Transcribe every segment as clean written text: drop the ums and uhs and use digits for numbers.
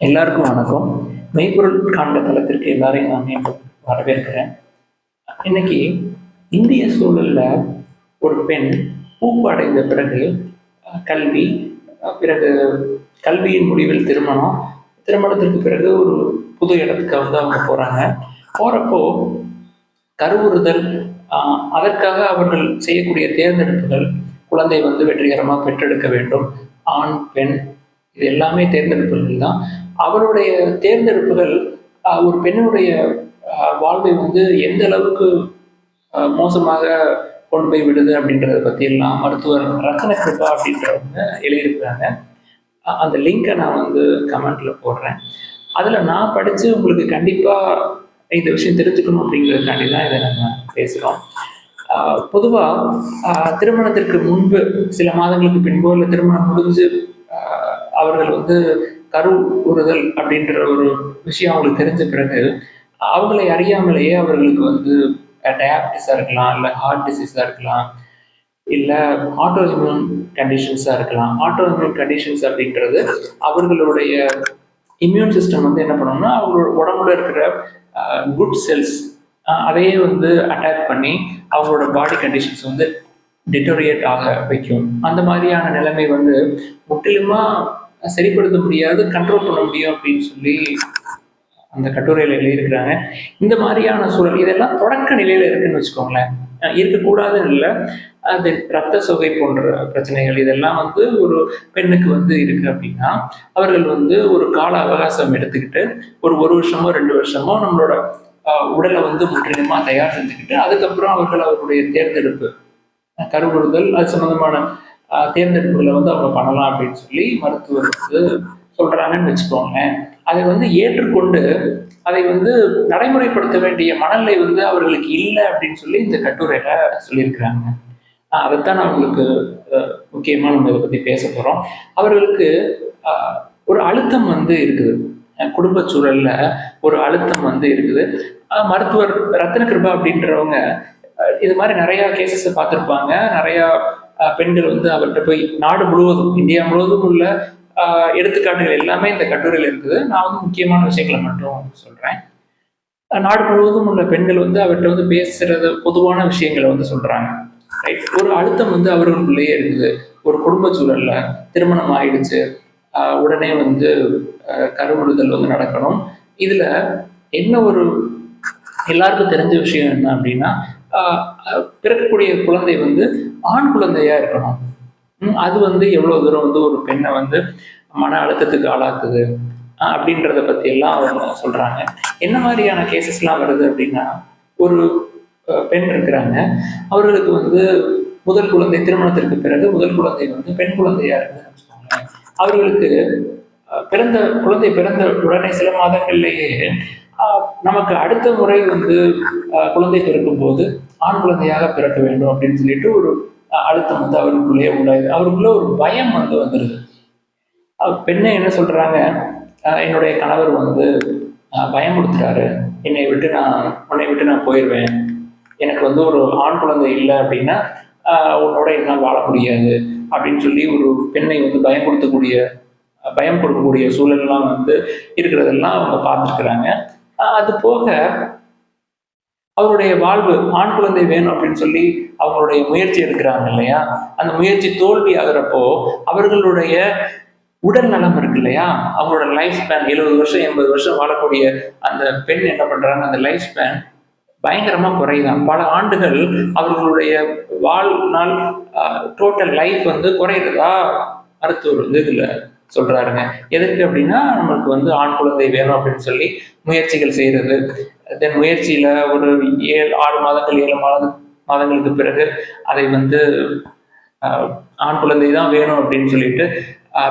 எல்லாருக்கும் வணக்கம். மெய்ப்பொருள் காண்க தளத்திற்கு எல்லாரையும் நான் மீண்டும் வரவேற்கிறேன். இன்னைக்கு இந்திய சூழல்ல ஒரு பெண் பூப்படைந்த பிறகு கல்வி, பிறகு கல்வியின் முடிவில் திருமணம், திருமணத்திற்கு பிறகு ஒரு புது இடத்துக்கு வந்து அவங்க போறாங்க. போறப்போ கருவுறுதல், அதற்காக அவர்கள் செய்யக்கூடிய தேர்ந்தெடுப்புகள், குழந்தை வந்து வெற்றிகரமாக பெற்றெடுக்க வேண்டும். ஆண், பெண் இது எல்லாமே தேர்ந்தெடுப்புகள் தான். அவருடைய தேர்ந்தெடுப்புகள் ஒரு பெண்ணுடைய வாழ்வை வந்து எந்த அளவுக்கு மோசமாக கொண்டு போய் விடுது அப்படின்றத பத்தி எல்லாம் மருத்துவர் ரத்ன கிருபா அப்படின்றவங்க எழுதியிருக்கிறாங்க. அந்த லிங்கை நான் வந்து கமெண்ட்ல போடுறேன். அதுல நான் படிச்சு உங்களுக்கு கண்டிப்பா இந்த விஷயம் தெரிஞ்சுக்கணும் அப்படிங்கிறதுக்காண்டி தான் இதை நம்ம பேசுகிறோம். பொதுவாக திருமணத்திற்கு முன்பு சில மாதங்களுக்கு பின்போ இல்லை திருமணம் முடிஞ்சு அவர்கள் வந்து கருவுறுதல் அப்படின்ற ஒரு விஷயம் அவங்களுக்கு தெரிஞ்ச பிறகு அவங்களை அறியாமலேயே அவர்களுக்கு வந்து டயாபிட்டிஸாக இருக்கலாம், இல்லை ஹார்ட் டிசீஸாக இருக்கலாம், இல்லை ஆட்டோ இம்யூன் கண்டிஷன்ஸாக இருக்கலாம். ஆட்டோ இம்யூன் கண்டிஷன்ஸ் அப்படின்றது அவர்களுடைய இம்யூன் சிஸ்டம் வந்து என்ன பண்ணணும்னா அவங்களோட உடம்புல இருக்கிற குட் செல்ஸ் அதையே வந்து அட்டாக் பண்ணி அவங்களோட பாடி கண்டிஷன்ஸ் வந்து டிட்டோரியேட் ஆக வைக்கும். அந்த மாதிரியான நிலைமை வந்து முற்றிலுமா சரிப்படுத்த முடியாது, கண்ட்ரோல் பண்ண முடியும் அப்படின்னு சொல்லி அந்த கட்டுரையில் எழுதியிருக்கிறாங்க. இந்த மாதிரியான சூழல் இதெல்லாம் தொடக்க நிலையில இருக்குன்னு வச்சுக்கோங்களேன். இருக்கக்கூடாதுன்னு இல்லை, அது ரத்த சோகை போன்ற பிரச்சனைகள் இதெல்லாம் வந்து ஒரு பெண்ணுக்கு வந்து இருக்கு அப்படின்னா அவர்கள் வந்து ஒரு கால அவகாசம் எடுத்துக்கிட்டு ஒரு வருஷமோ 2 வருஷமோ நம்மளோட உடலை வந்து முற்றிலுமா தயார் செஞ்சுக்கிட்டு அதுக்கப்புறம் அவர்களுடைய தேர்ந்தெடுப்பு கருவுறுதல் அது சம்பந்தமான தேர்ந்தெடுப்புகளை வந்து அவங்க பண்ணலாம் அப்படின்னு சொல்லி மருத்துவர் வந்து சொல்றாங்கன்னு வச்சுக்கோங்க. அதை வந்து ஏற்றுக்கொண்டு அதை வந்து நடைமுறைப்படுத்த வேண்டிய மனநிலை வந்து அவர்களுக்கு இல்லை அப்படின்னு சொல்லி இந்த கட்டுரையில சொல்லியிருக்கிறாங்க. அதைத்தான் நான் உங்களுக்கு முக்கியமா நம்ம இதை பத்தி பேச போறோம். அவர்களுக்கு ஒரு அழுத்தம் வந்து இருக்குது, குடும்ப சூழல்ல ஒரு அழுத்தம் வந்து இருக்குது. மருத்துவர் ரத்ன கிருபா அப்படின்றவங்க இது மாதிரி நிறைய கேசஸ் பார்த்துருப்பாங்க. நிறைய பெண்கள் வந்து அவர்கிட்ட போய் நாடு முழுவதும், இந்தியா முழுவதும் உள்ள எடுத்துக்காட்டுகள் எல்லாமே இந்த கட்டுரையில் இருக்குது. நான் வந்து முக்கியமான விஷயங்களை மட்டும் சொல்றேன். நாடு முழுவதும் உள்ள பெண்கள் வந்து அவர்கிட்ட வந்து பேசுறது பொதுவான விஷயங்களை வந்து சொல்றாங்க. ரைட், ஒரு அழுத்தம் வந்து அவர்களுக்குள்ளேயே இருக்குது. ஒரு குடும்ப சூழல்ல திருமணம் ஆயிடுச்சு, உடனே வந்து கருவுறுதல் வந்து நடக்கணும். இதுல என்ன ஒரு எல்லாருக்கும் தெரிஞ்ச விஷயம் என்ன அப்படின்னா பிறக்கக்கூடிய குழந்தை வந்து ஆண் குழந்தையா இருக்கணும். அது வந்து எவ்வளவு தூரம் வந்து ஒரு பெண்ணை வந்து மன அழுத்தத்துக்கு ஆளாக்குது அப்படின்றத பத்தி எல்லாம் அவங்க சொல்றாங்க. என்ன மாதிரியான கேசஸ்லாம் வருது அப்படின்னா, ஒரு பெண் இருக்கிறாங்க, அவர்களுக்கு வந்து முதல் குழந்தை திருமணத்திற்கு பிறகு முதல் குழந்தை வந்து பெண் குழந்தையா இருக்குதுன்னு வச்சுக்கோங்க. அவர்களுக்கு குழந்தை பிறந்த உடனே சில மாதங்கள்லேயே நமக்கு அடுத்த முறை வந்து குழந்தை பிறக்கும் போது ஆண் குழந்தையாக பிறக்க வேண்டும் அப்படின்னு சொல்லிட்டு ஒரு அழுத்தம் வந்து அவருக்குள்ளேயே உண்டாயுது. அவருக்குள்ள ஒரு பயம் வந்து வந்துடுது. பெண்ணை என்ன சொல்றாங்க, என்னுடைய கணவர் வந்து பயம் கொடுத்துட்டாரு, உன்னை விட்டு நான் போயிடுவேன், எனக்கு வந்து ஒரு ஆண் குழந்தை இல்லை அப்படின்னா உன்னோட என்னால் வாழ முடியாது அப்படின்னு சொல்லி ஒரு பெண்ணை வந்து பயம் கொடுக்கக்கூடிய சூழல்லாம் வந்து இருக்கிறதெல்லாம் அவங்க பார்த்துருக்குறாங்க. அது போக அவருடைய வாழ்வு ஆண் குழந்தை வேணும் அப்படின்னு சொல்லி அவங்களுடைய முயற்சி எடுக்கிறாங்க இல்லையா, அந்த முயற்சி தோல்வி ஆகிறப்போ அவர்களுடைய உடல் நலம் இருக்கு இல்லையா, அவங்களோட லைஃப் ஸ்பேன் 70 வருஷம் 80 வருஷம் வாழக்கூடிய அந்த பெண் என்ன பண்றாங்க, அந்த லைஃப் ஸ்பேன் பயங்கரமா குறையுதான். பல ஆண்டுகள் அவர்களுடைய வாழ்நாள் டோட்டல் லைஃப் வந்து குறையிறதா மருத்துவர் வந்து இதுல சொல்றாருங்க. எதற்கு அப்படின்னா நமக்கு வந்து ஆண் குழந்தை வேணும் அப்படின்னு சொல்லி முயற்சிகள் செய்யறது. தென் முயற்சியில ஒரு 6 மாதங்கள் 7 மாதங்களுக்கு பிறகு அதை வந்து ஆண் குழந்தை தான் வேணும் அப்படின்னு சொல்லிட்டு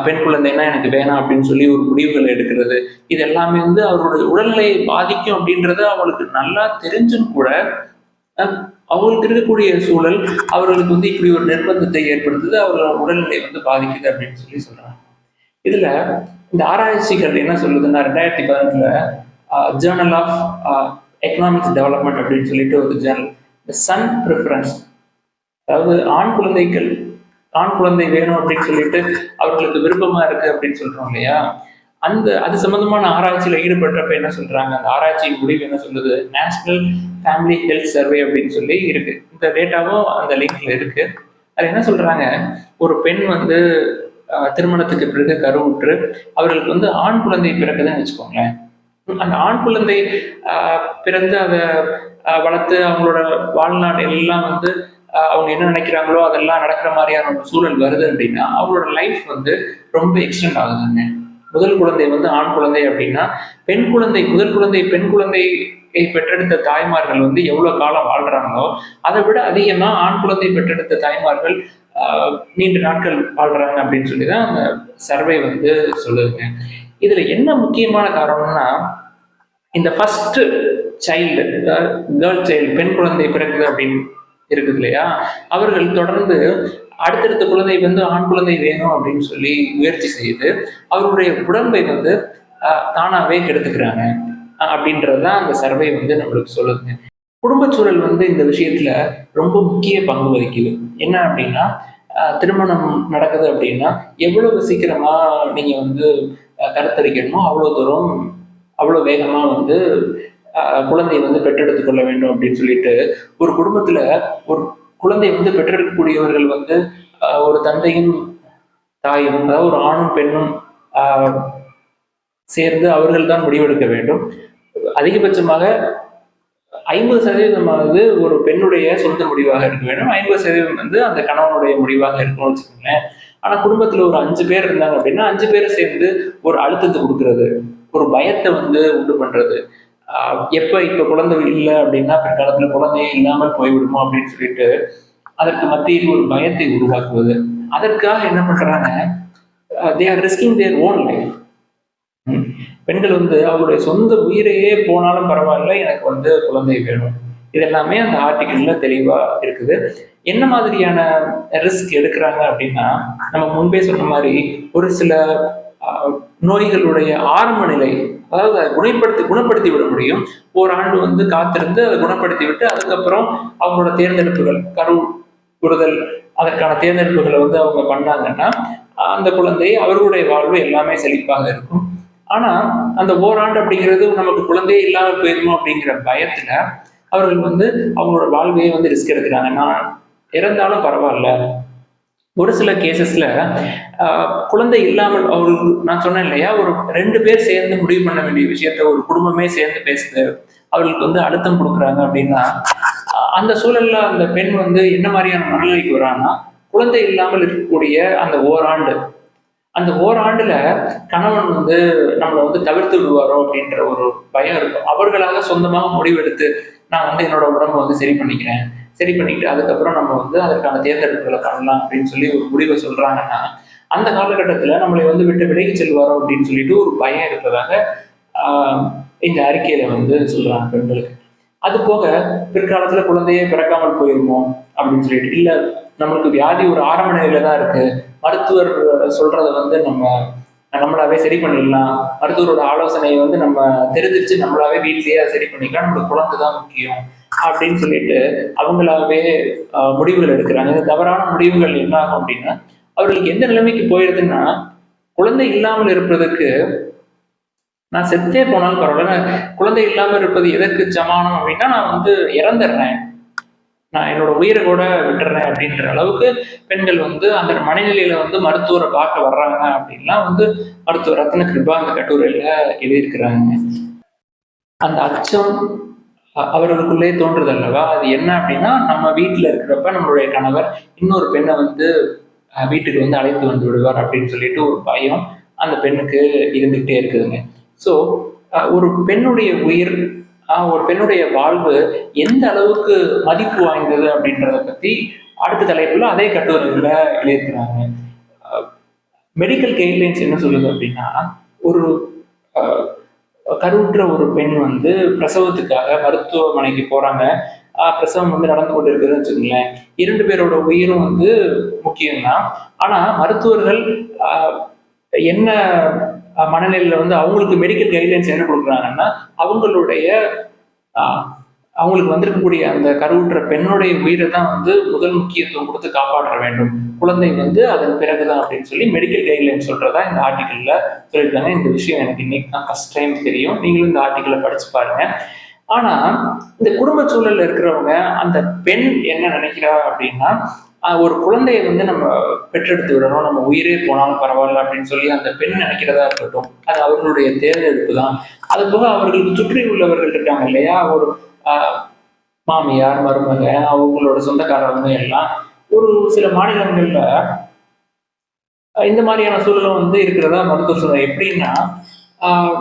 பெண் குழந்தைன்னா எனக்கு வேணாம் அப்படின்னு சொல்லி ஒரு முடிவுகளை எடுக்கிறது. இது எல்லாமே வந்து அவருடைய உடல்நிலையை பாதிக்கும் அப்படின்றது அவளுக்கு நல்லா தெரிஞ்சும் கூட அவங்களுக்கு இருக்கக்கூடிய சூழல் அவர்களுக்கு வந்து இப்படி ஒரு நிர்பந்தத்தை ஏற்படுத்துது, அவர்களோட உடல்நிலை வந்து பாதிக்குது அப்படின்னு சொல்லி சொல்றாங்க. இதுல இந்த ஆராய்ச்சிகள் என்ன சொல்லுதுன்னா 2018 ஜேர்னல் ஆஃப் எக்கனாமிக்ஸ் டெவலப்மெண்ட் அப்படின்னு சொல்லிட்டு ஒரு ஜேர்னல், இந்த சன் ப்ரிஃபரன்ஸ், அதாவது ஆண் குழந்தை வேணும் அப்படின்னு சொல்லிட்டு அவர்களுக்கு விருப்பமா இருக்கு அப்படின்னு சொல்றோம் இல்லையா, அது சம்பந்தமான ஆராய்ச்சியில ஈடுபடுறப்ப என்ன சொல்றாங்க, அந்த ஆராய்ச்சியின் முடிவு என்ன சொல்லுது, நேஷனல் ஃபேமிலி ஹெல்த் சர்வே அப்படின்னு சொல்லி இருக்கு. இந்த டேட்டாவும் அந்த லிங்க்ல இருக்கு. அது என்ன சொல்றாங்க, ஒரு பெண் வந்து திருமணத்துக்கு பிறகு கருவுற்று அவர்களுக்கு வந்து ஆண் குழந்தை பிறக்குதுன்னு வச்சுக்கோங்களேன். அந்த ஆண் குழந்தை பிறந்து அதை வளர்த்து அவங்களோட வாழ்நாள் எல்லாம் வந்து அவங்க என்ன நினைக்கிறாங்களோ அதெல்லாம் நடக்கிற மாதிரியான ஒரு சூழல் வருது அப்படின்னா அவங்களோட லைஃப் வந்து ரொம்ப எக்ஸ்டெண்ட் ஆகுதுங்க. முதல் குழந்தை வந்து ஆண் குழந்தை அப்படின்னா முதல் குழந்தை பெண் குழந்தையை பெற்றெடுத்த தாய்மார்கள் வந்து எவ்வளவு காலம் வாழ்றாங்களோ அதை விட அதிகமா ஆண் குழந்தை பெற்றெடுத்த தாய்மார்கள் நீண்ட நாட்கள் வாழ்றாங்க அப்படின்னு சொல்லிதான் அந்த சர்வே வந்து சொல்லுதுங்க. இதுல என்ன முக்கியமான காரணம்னா, இந்த ஃபர்ஸ்ட் சைல்டு, கேர்ள் சைல்டு, பெண் குழந்தை பிறகுது அப்படின்னு இருக்குது இல்லையா, அவர்கள் தொடர்ந்து அடுத்தடுத்த குழந்தை வந்து ஆண் குழந்தை வேணும் அப்படின்னு சொல்லி முயற்சி செய்து அவருடைய உடம்பை வந்து தானாவே கெடுத்துக்கிறாங்க அப்படின்றதுதான் அந்த சர்வே வந்து நம்மளுக்கு சொல்லுதுங்க. குடும்ப சூழல் வந்து இந்த விஷயத்துல ரொம்ப முக்கிய பங்கு வகிக்குது. என்ன அப்படின்னா, திருமணம் நடக்குது அப்படின்னா எவ்வளவு சீக்கிரமா நீங்க வந்து கருத்தரிக்கணுமோ அவ்வளவு தூரம் அவ்வளவு வேகமா வந்து குழந்தையை வந்து பெற்றெடுத்துக் கொள்ள வேண்டும் அப்படின்னு சொல்லிட்டு ஒரு குடும்பத்துல ஒரு குழந்தை வந்து பெற்றெடுக்கக்கூடியவர்கள் வந்து ஒரு தந்தையும் தாயும், அதாவது ஒரு ஆணும் பெண்ணும் சேர்ந்து அவர்கள் தான் முடிவெடுக்க வேண்டும். அதிகபட்சமாக 50% ஒரு பெண்ணுடைய சொந்த முடிவாக இருக்க வேண்டும், 50% வந்து அந்த கணவனுடைய முடிவாக இருக்கணும்னு வச்சுக்கோங்களேன். ஆனா குடும்பத்துல ஒரு 5 பேர் இருந்தாங்க அப்படின்னா 5 பேரும் சேர்ந்து ஒரு அழுத்தத்தை கொடுக்கறது, ஒரு பயத்தை வந்து உண்டு பண்றது. இப்ப குழந்தை இல்லை அப்படின்னா பிற்காலத்துல குழந்தையே இல்லாமல் போய்விடுமோ அப்படின்னு சொல்லிட்டு அதற்கு மத்தியில் ஒரு பயத்தை உருவாக்குவது. அதற்காக என்ன பண்றாங்க, they are risking their own life. பெண்கள் வந்து அவருடைய சொந்த உயிரையே போனாலும் பரவாயில்ல, எனக்கு வந்து குழந்தை வேணும். இதெல்லாமே அந்த ஆர்டிகிள்ல தெளிவா இருக்குது. என்ன மாதிரியான ரிஸ்க் எடுக்கிறாங்க அப்படின்னா, நம்ம முன்பே சொன்ன மாதிரி ஒரு சில நோய்களுடைய ஆரம்ப நிலை, அதாவது அதை குணப்படுத்தி விட முடியும். ஓராண்டு வந்து காத்திருந்து அதை குணப்படுத்தி விட்டு அதுக்கப்புறம் அவங்களோட தேர்ந்தெடுப்புகள், கரு உறுதல், அதற்கான தேர்ந்தெடுப்புகளை வந்து அவங்க பண்ணாங்கன்னா அந்த குழந்தை அவர்களுடைய வாழ்வு எல்லாமே செழிப்பாக இருக்கும். ஆனா அந்த ஓராண்டு அப்படிங்கிறது நமக்கு குழந்தையே இல்லாமல் போயிருமோ அப்படிங்கிற பயத்துல அவர்கள் வந்து அவங்களோட வாழ்வையே வந்து ரிஸ்க் எடுக்கிறாங்க. நான் இறந்தாலும் பரவாயில்ல. ஒரு சில கேசஸ்ல குழந்தை இல்லாமல் அவருக்கு, நான் சொன்னேன் இல்லையா, ஒரு 2 பேர் சேர்ந்து முடிவு பண்ண வேண்டிய விஷயத்த ஒரு குடும்பமே சேர்ந்து பேசுது, அவர்களுக்கு வந்து அழுத்தம் கொடுக்குறாங்க அப்படின்னா அந்த சூழல்ல அந்த பெண் வந்து என்ன மாதிரியான மனநிலைக்கு வரான்னா, குழந்தை இல்லாமல் இருக்கக்கூடிய அந்த ஓராண்டுல கணவன் வந்து நம்மளை வந்து தவிர்த்து விடுவாரோ அப்படின்ற ஒரு பயம் இருக்கும். அவர்களாக சொந்தமாக முடிவெடுத்து நான் வந்து என்னோட உடம்பை வந்து சரி பண்ணிக்கிறேன், சரி பண்ணிக்கிட்டு அதுக்கப்புறம் நம்ம வந்து அதற்கான தேர்ந்தெடுப்புகளை பண்ணலாம் அப்படின்னு சொல்லி ஒரு முடிவை சொல்றாங்கன்னா அந்த காலகட்டத்துல நம்மளை வந்து விட்டு விலகி செல்வாரோ அப்படின்னு சொல்லிட்டு ஒரு பயம் இருப்பதாக இந்த அறிக்கையில வந்து சொல்றாங்க பெண்களுக்கு. அது போக பிற்காலத்துல குழந்தையே பிறக்காமல் போயிருமோ அப்படின்னு சொல்லிட்டு, இல்ல நம்மளுக்கு வியாதி ஒரு ஆரம்ப நிலையில தான் இருக்கு, மருத்துவர் சொல்றத வந்து நம்மளாவே சரி பண்ணிடலாம், மருத்துவரோட ஆலோசனையை வந்து நம்ம தெரிஞ்சிருச்சு நம்மளாவே வீட்லயே அதை சரி பண்ணிக்கலாம், நம்மளுக்கு குழந்தை தான் முக்கியம் அப்படின்னு சொல்லிட்டு அவங்களாவே முடிவுகள் எடுக்கிறாங்க. இந்த தவறான முடிவுகள் என்ன ஆகும் அப்படின்னா அவர்களுக்கு எந்த நிலைமைக்கு போயிருதுன்னா, குழந்தை இல்லாமல் இருப்பதற்கு நான் செத்தே போனாலும் பரவாயில்ல, குழந்தை இல்லாமல் இருப்பது எதற்கு சமானம் அப்படின்னா நான் வந்து இறந்துடுறேன், நான் என்னோட உயிரை கூட விட்டுறேன் அப்படின்ற அளவுக்கு பெண்கள் வந்து அந்த மனநிலையில வந்து மருத்துவரை பார்க்க வர்றாங்க அப்படின்லாம் வந்து மருத்துவர் ரத்ன கிருபா அந்த கட்டுரையில எழுதியிருக்கிறாங்க. அந்த அச்சம் அவர்களுக்குள்ளே தோன்றுது அல்லவா, அது என்ன அப்படின்னா நம்ம வீட்டுல இருக்கிறப்ப நம்மளுடைய கணவர் இன்னொரு பெண்ணை வந்து வீட்டுக்கு வந்து அழைத்து வந்து விடுவார் அப்படின்னு சொல்லிட்டு ஒரு பயம் அந்த பெண்ணுக்கு இருந்துகிட்டே இருக்குதுங்க. ஸோ ஒரு பெண்ணுடைய உயிர், ஒரு பெண்ணுடைய வாழ்வு எந்த அளவுக்கு மதிப்பு வாய்ந்தது அப்படின்றத பத்தி அடுத்த தலைப்புல அதே கட்டுரையில எழுதியிருக்கிறாங்க. மெடிக்கல் கைட்லைன்ஸ் என்ன சொல்லுது அப்படின்னா, ஒரு கருவுற்ற ஒரு பெண் வந்து பிரசவத்துக்காக மருத்துவமனைக்கு போறாங்க, பிரசவம் வந்து நடந்து கொண்டு இருக்குதுன்னு வச்சுக்கோங்களேன், 2 பேரோட உயிரும் வந்து முக்கியம்தான். ஆனா மருத்துவர்கள் என்ன மனநிலையில வந்து அவங்களுக்கு மெடிக்கல் கைட்லைன்ஸ் என்ன கொடுக்குறாங்கன்னா, அவங்களுடைய அவங்களுக்கு வந்திருக்கக்கூடிய அந்த கருவுற்ற பெண்ணுடைய உயிரை தான் வந்து முதல் முக்கியத்துவம் கொடுத்து காப்பாற்ற வேண்டும். குழந்தை வந்து அதன் பிறகுதான் அப்படின்னு சொல்லி மெடிக்கல் கைட்லைன் சொல்றதா இந்த ஆர்டிக்கல்ல சொல்லியிருக்காங்க. இந்த விஷயம் எனக்கு இன்னைக்கு தான் ஃபர்ஸ்ட் டைம் தெரியும். நீங்களும் இந்த ஆர்டிக்கலை படிச்சு பாருங்க. ஆனா இந்த குடும்ப சூழல்ல இருக்கிறவங்க அந்த பெண் என்ன நினைக்கிறா அப்படின்னா, ஒரு குழந்தையை வந்து நம்ம பெற்றெடுத்து விடணும், நம்ம உயிரே போனாலும் பரவாயில்ல அப்படின்னு சொல்லி அந்த பெண் நினைக்கிறதா இருக்கட்டும், அது அவர்களுடைய தேர்ந்தெடுப்பு தான். அது போக அவர்களுக்கு சுற்றி உள்ளவர்கள் இருக்காங்க இல்லையா, ஒரு ஆஹ் மாமியார், மருமக, அவங்களோட சொந்தக்காரவங்க எல்லாம் ஒரு சில மாநிலங்கள்ல இந்த மாதிரியான சூழலும் வந்து இருக்கிறதா மருத்துவர் சொல்றாங்க. எப்படின்னா, ஆஹ்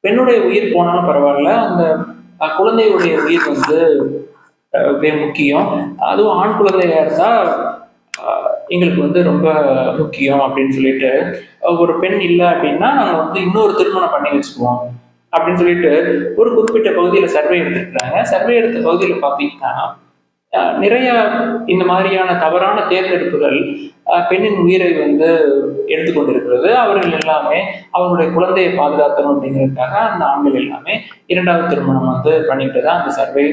பெண்ணுடைய உயிர் போனாலும் பரவாயில்ல, அந்த குழந்தையுடைய உயிர் வந்து முக்கியம். அதுவும் ஆண் குழந்தையா இருந்தா எங்களுக்கு வந்து ரொம்ப முக்கியம் அப்படின்னு சொல்லிட்டு, ஒரு பெண் இல்லை அப்படின்னா நாங்க வந்து இன்னொரு திருமணம் பண்ணி வச்சுக்குவோம் அப்படின்னு சொல்லிட்டு ஒரு குறிப்பிட்ட பகுதியில சர்வே எடுத்திருக்கிறாங்க. சர்வே எடுத்த பகுதியில பார்த்தீங்கன்னா, நிறைய இந்த மாதிரியான தவறான தேர்ந்தெடுப்புகள் பெண்ணின் உயிரை வந்து எடுத்துக்கொண்டிருக்கிறது. அவர்கள் எல்லாமே அவங்களுடைய குழந்தையை பாதுகாக்கணும் அப்படிங்கிறதுக்காக அந்த ஆண்கள் எல்லாமே 2வது திருமணம் வந்து பண்ணிட்டு தான் அந்த சர்வே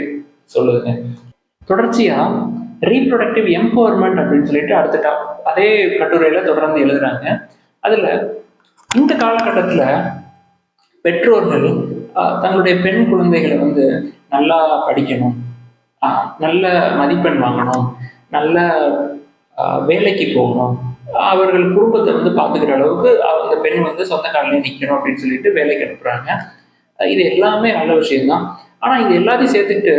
சொல்லுதுங்க. தொடர்ச்சியா ரீப்ரொடக்டிவ் எம்பவர்மெண்ட் அப்படின்னு சொல்லிட்டு அடுத்த அதே கட்டுரையில தொடர்ந்து எழுதுறாங்க. அதுல இந்த காலகட்டத்துல பெற்றோர்கள் தங்களுடைய பெண் குழந்தைகளை வந்து நல்லா படிக்கணும், நல்ல மதிப்பெண் வாங்கணும், நல்ல வேலைக்கு போகணும், அவர்கள் குடும்பத்தை வந்து பார்த்துக்கிற அளவுக்கு அந்த பெண் வந்து சொந்த காலிலே நிற்கணும் அப்படின்னு சொல்லிட்டு வேலைக்கு அனுப்புறாங்க. இது எல்லாமே நல்ல விஷயம்தான். ஆனா இது எல்லாத்தையும் சேர்த்துட்டு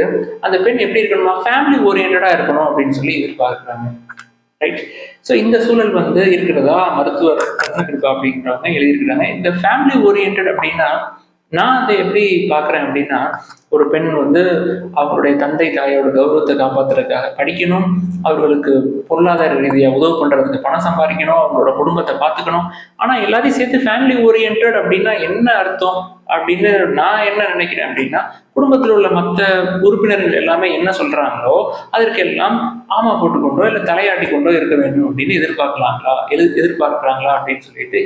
அந்த பெண் எப்படி இருக்கணுமா, ஃபேமிலி ஓரியன்டா இருக்கணும் அப்படின்னு சொல்லி எதிர்பார்க்குறாங்க. ரைட். ஸோ இந்த சூழல் வந்து இருக்கிறதா மருத்துவர் ரத்னகிருபா அப்படிங்கிறவங்க எழுதியிருக்கிறாங்க. இந்த ஃபேமிலி ஓரியன்ட் அப்படின்னா நான் அதை எப்படி பார்க்குறேன் அப்படின்னா, ஒரு பெண் வந்து அவங்களுடைய தந்தை தாயோட கௌரவத்தை காப்பாற்றுறதுக்காக படிக்கணும், அவர்களுக்கு பொருளாதார ரீதியாக உதவு பண்ணுறதுக்கு பணம் சம்பாதிக்கணும், அவங்களோட குடும்பத்தை பார்த்துக்கணும். ஆனால் எல்லாத்தையும் சேர்த்து ஃபேமிலி ஓரியன்ட் அப்படின்னா என்ன அர்த்தம் அப்படின்னு நான் என்ன நினைக்கிறேன் அப்படின்னா, குடும்பத்தில் உள்ள மற்ற உறுப்பினர்கள் எல்லாமே என்ன சொல்றாங்களோ அதற்கெல்லாம் ஆமா போட்டுக்கொண்டோ இல்லை தலையாட்டி கொண்டோ இருக்க வேண்டும் அப்படின்னு எதிர்பார்க்கிறாங்களா அப்படின்னு சொல்லிட்டு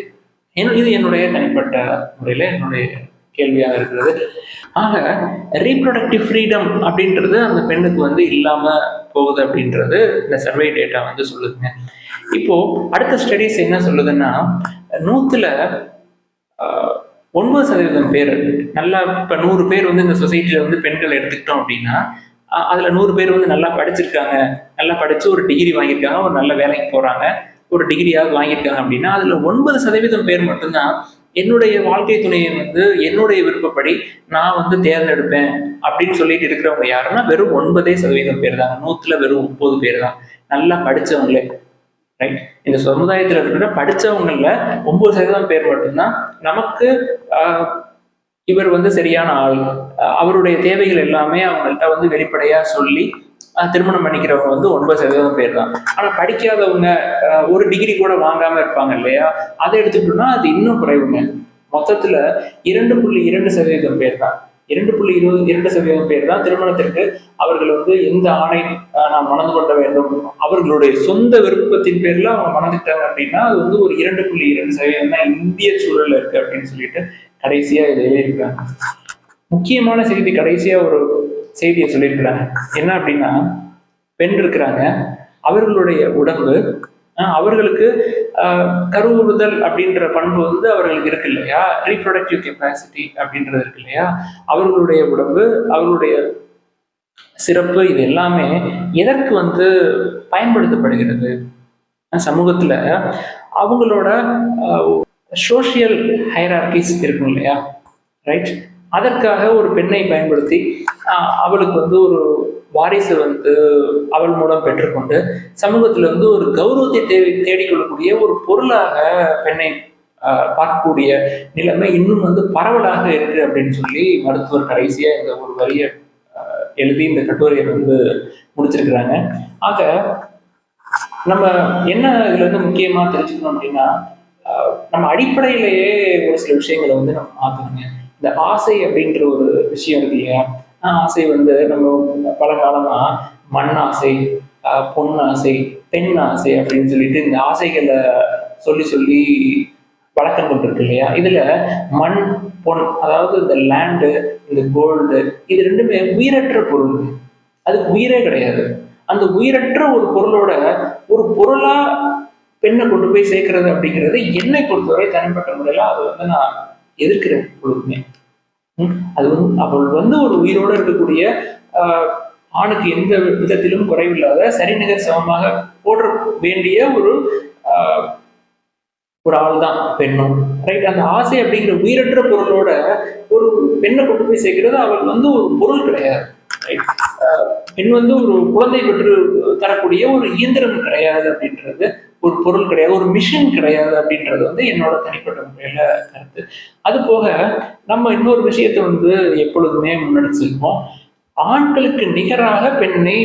இது என்னுடைய தனிப்பட்ட முறையில என்னுடைய கேள்வியாக இருக்கிறது. ஆக ரீப்ரொடக்டிவ் ஃப்ரீடம் அப்படின்றது அந்த பெண்ணுக்கு வந்து இல்லாம போகுது அப்படின்றது இந்த சர்வே டேட்டா வந்து சொல்லுதுங்க. இப்போ அடுத்த ஸ்டடிஸ் என்ன சொல்லுதுன்னா, 100ல 9% பேர் நல்லா, இப்ப 100 பேர் வந்து இந்த சொசைட்டில வந்து பெண்கள் எடுத்துக்கிட்டோம் அப்படின்னா, அதுல 100 பேர் வந்து நல்லா படிச்சிருக்காங்க, நல்லா படிச்சு ஒரு டிகிரி வாங்கியிருக்காங்க, ஒரு நல்ல வேலைக்கு போறாங்க, ஒரு டிகிரியாவது வாங்கியிருக்காங்க அப்படின்னா அதுல 9% பேர் மட்டும்தான் என்னுடைய வாழ்க்கை துணையை வந்து என்னுடைய விருப்பப்படி நான் வந்து தேர்ந்தெடுப்பேன் அப்படின்னு சொல்லிட்டு இருக்கிறவங்க யாருன்னா வெறும் 9% பேர் தாங்க. 100ல வெறும் 30 பேர் தான் நல்லா படிச்சவங்களே. ரைட். இந்த சமுதாயத்தில் இருக்கிற படிச்சவங்கள்ல 9% பேர் மட்டும்தான் நமக்கு இவர் வந்து சரியான ஆள், அவருடைய தேவைகள் எல்லாமே அவங்கள்ட்ட வந்து வெளிப்படையா சொல்லி திருமணம் பண்ணிக்கிறவங்க வந்து 9% பேர் தான். ஆனா படிக்காதவங்க ஒரு டிகிரி கூட வாங்காம இருப்பாங்க இல்லையா, அதை எடுத்துக்கிட்டோம்னா அது இன்னும் குறைவுங்க. மொத்தத்துல 2.2% பேர் தான், 2.22% பேர் தான் திருமணத்திற்கு அவர்கள் வந்து எந்த ஆணை நாம் மணந்து கொள்ள வேண்டும், அவர்களுடைய சொந்த விருப்பத்தின் பேர்ல அவங்க மணந்துட்டாங்க அப்படின்னா அது வந்து ஒரு 2.2% தான் இந்திய சூழல்ல இருக்கு அப்படின்னு சொல்லிட்டு கடைசியா இதை எழுதியிருக்கிறாங்க. முக்கியமான செய்தி கடைசியா ஒரு செய்தியை சொல்லியிருக்கிறாங்க. என்ன அப்படின்னா, பெண் இருக்கிறாங்க, அவர்களுடைய உடம்பு அவர்களுக்கு கருவுறுதல் அப்படின்ற பண்பு வந்து அவர்களுக்கு இருக்கு இல்லையா, ரீப்ரொடக்டிவ் கெப்பாசிட்டி அப்படின்றது இருக்கு இல்லையா, அவர்களுடைய உடம்பு, அவர்களுடைய சிறப்பு, இது எல்லாமே எதற்கு வந்து பயன்படுத்தப்படுகிறது சமூகத்துல, அவங்களோட சோசியல் ஹைரார்கிஸ் இருக்கும் இல்லையா, ரைட், அதற்காக ஒரு பெண்ணை பயன்படுத்தி அவளுக்கு வந்து ஒரு வாரிசு வந்து அவள் மூலம் பெற்றுக்கொண்டு சமூகத்துல வந்து ஒரு கௌரவத்தை தேடிக்கொள்ளக்கூடிய ஒரு பொருளாக பெண்ணை பார்க்கக்கூடிய நிலைமை இன்னும் வந்து பரவலாக இருக்கு அப்படின்னு சொல்லி மருத்துவர் கடைசியா இந்த ஒரு வரியை எழுதி இந்த கட்டுரையை வந்து முடிச்சிருக்கிறாங்க. ஆக நம்ம என்ன இதுல இருந்து முக்கியமா தெரிஞ்சுக்கணும் அப்படின்னா, நம்ம அடிப்படையிலேயே ஒரு சில விஷயங்களை வந்து நம்ம மாத்தணுங்க. இந்த ஆசை அப்படின்ற ஒரு விஷயம் இருக்கு இல்லையா, ஆசை வந்து நம்ம பல காலமா மண் ஆசை, பொன் ஆசை, பெண் ஆசை அப்படின்னு சொல்லிட்டு இந்த ஆசைகளை சொல்லி சொல்லி வழக்கம் கொண்டிருக்கு இல்லையா. இதுல மண், பொன், அதாவது இந்த லேண்டு, இந்த கோல்டு, இது ரெண்டுமே உயிரற்ற பொருள். அதுக்கு உயிரே கிடையாது. அந்த உயிரற்ற ஒரு பொருளோட ஒரு பொருளா பெண்ணை கொண்டு போய் சேர்க்கிறது அப்படிங்கிறது என்னை பொறுத்தவரை தனிப்பட்ட முறையில அதை வந்து நான் எதிர்க்கிறேன் எப்பொழுதுமே. அது வந்து அவள் வந்து ஒரு உயிரோடு இருக்கக்கூடிய ஆணுக்கு எந்த விதத்திலும் குறைவில்லாத சரிநிகர் சமமாக போற்ற வேண்டிய ஒரு ஒரு ஆள் தான் பெண்ணும். ரைட்? அந்த ஆசை அப்படிங்கிற உயிரற்ற பொருளோட ஒரு பெண்ணை கொண்டு போய் சேர்க்கிறது அவள் வந்து ஒரு பொருள் கிடையாது. ரைட்? பெண் வந்து ஒரு குழந்தை பெற்று தரக்கூடிய ஒரு இயந்திரம் கிடையாது அப்படின்றது, ஒரு பொருள் கிடையாது, ஒரு மிஷின் கிடையாது அப்படின்றது வந்து என்னோட தனிப்பட்ட முறையில கருத்து. அது போக நம்ம இன்னொரு விஷயத்தை வந்து எப்பொழுதுமே முன்னெடுச்சிருக்கோம். ஆண்களுக்கு நிகராக பெண்ணை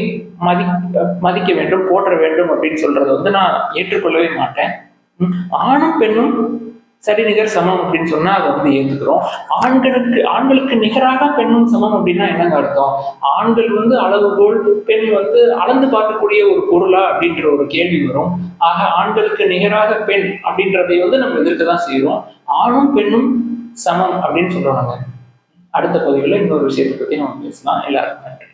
மதிக்க வேண்டும், போற்ற வேண்டும் அப்படின்னு சொல்றதை வந்து நான் ஏற்றுக்கொள்ளவே மாட்டேன். ஆணும் பெண்ணும் சரிநிகர் சமம் அப்படின்னு சொன்னா அதை வந்து ஏத்துக்கிறோம். ஆண்களுக்கு நிகராக பெண்ணும் சமம் அப்படின்னா என்னங்க அர்த்தம்? ஆண்கள் வந்து அளவுகோல், பெண் வந்து அளந்து பார்க்கக்கூடிய ஒரு பொருளா அப்படின்ற ஒரு கேள்வி வரும். ஆக ஆண்களுக்கு நிகராக பெண் அப்படின்றதை வந்து நம்ம எதிர்க்க தான் செய்யறோம். ஆணும் பெண்ணும் சமம் அப்படின்னு சொல்றோம். நாங்க அடுத்த பதிவுல இன்னொரு விஷயத்தை பத்தி நம்ம பேசலாம். எல்லாருக்கும் நன்றி.